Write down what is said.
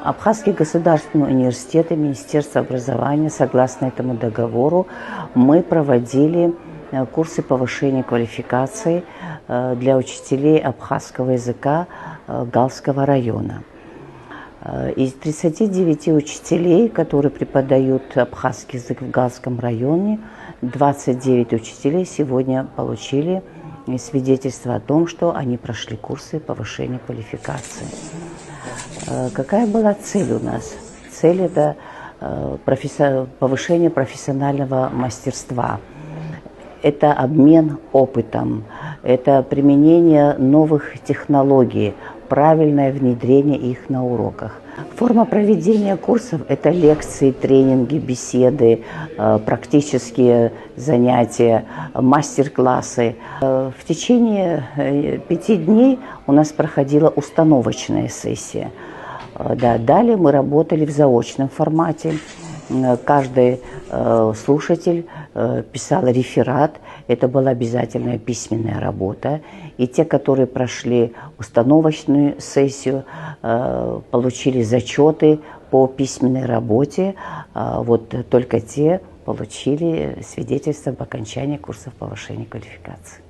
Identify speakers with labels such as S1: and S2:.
S1: Абхазский государственный университет и Министерство образования, согласно этому договору, мы проводили курсы повышения квалификации для учителей абхазского языка Галского района. Из 39 учителей, которые преподают абхазский язык в Галском районе, 29 учителей сегодня получили свидетельство о том, что они прошли курсы повышения квалификации. Какая была цель у нас? Цель – это повышение профессионального мастерства. Это обмен опытом, это применение новых технологий, правильное внедрение их на уроках. Форма проведения курсов – это лекции, тренинги, беседы, практические занятия, мастер-классы. В течение 5 дней у нас проходила установочная сессия. Далее мы работали в заочном формате. Каждый слушатель писал реферат, это была обязательная письменная работа. И те, которые прошли установочную сессию, получили зачеты по письменной работе, вот только те получили свидетельство об окончании курсов повышения квалификации.